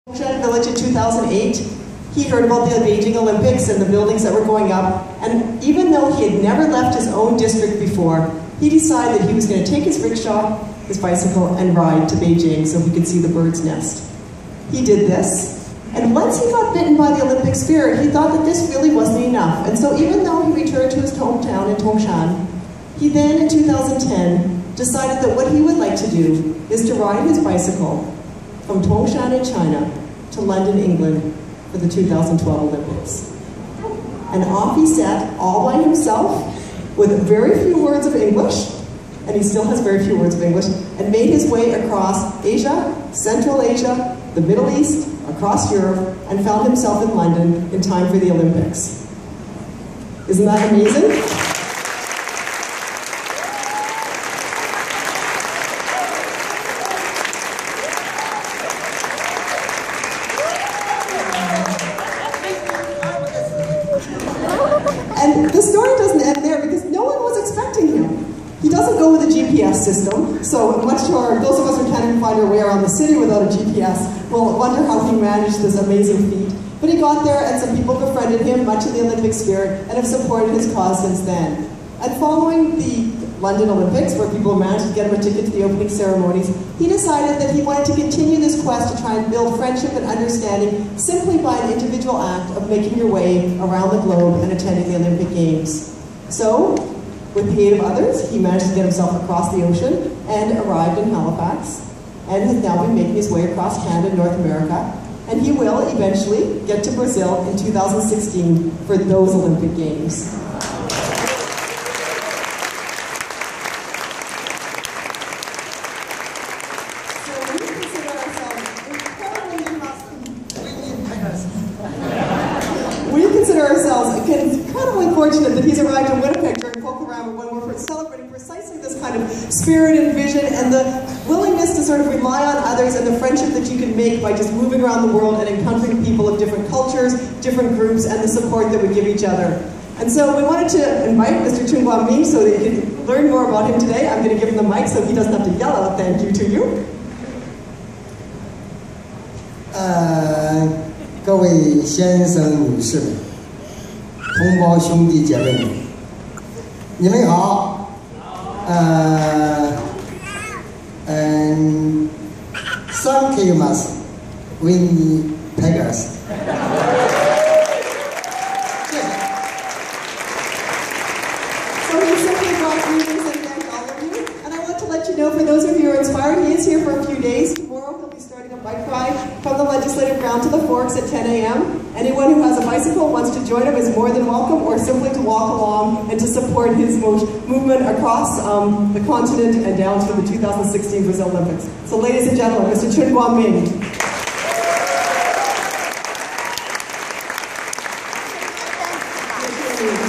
Village in 2008, he heard about the Beijing Olympics and the buildings that were going up, and even though he had never left his own district before, he decided he was going to take his rickshaw, his bicycle, and ride to Beijing so he could see the bird's nest. He did this, and once he got bitten by the Olympic spirit, he thought that this really wasn't enough, and so even though he returned to his hometown in Tongshan, he then, in 2010, decided that what he would like to do is to ride his bicycle from Tongshan in China to London, England for the 2012 Olympics. And off he set, all by himself, with very few words of English, and he still has very few words of English, and made his way across Asia, Central Asia, the Middle East, across Europe, and found himself in London in time for the Olympics. Isn't that amazing? And the story doesn't end there because no one was expecting him. He doesn't go with a GPS system, so much to those of us who can't even find our way around the city without a GPS will wonder how he managed this amazing feat. But he got there and some people befriended him, much in the Olympic spirit, and have supported his cause since then. And following the London Olympics, where people managed to get him a ticket to the opening ceremonies, he decided that he wanted to continue this quest to try and build friendship and understanding simply by an individual act of making your way around the globe and attending the Olympic Games. So, with the aid of others, he managed to get himself across the ocean and arrived in Halifax, and has now been making his way across Canada and North America, and he will eventually get to Brazil in 2016 for those Olympic Games. We consider ourselves incredibly fortunate that he's arrived in Winnipeg during Pokorama when we're celebrating precisely this kind of spirit and vision and the willingness to sort of rely on others and the friendship that you can make by just moving around the world and encountering people of different cultures, different groups, and the support that we give each other. And so we wanted to invite Mr. Chun Guang-ming so that you can learn more about him today. I'm going to give him the mic so he doesn't have to yell out thank you to you. 各位先生、女士们、同胞兄弟姐妹们，你们好。Thank you much, Winnipegers. 谢谢。So he simply brought greetings and thanked all of you. And I want to let you know, for those of you who are inspired, he is here for a few days. Tomorrow he'll be starting a bike ride from the legislative ground to the Forks at 10 a.m. Anyone who has a bicycle wants to join him is more than welcome, or simply to walk along and to support his movement across the continent and down to the 2016 Brazil Olympics. So ladies and gentlemen, Mr. Chun Guang-ming. Thank you.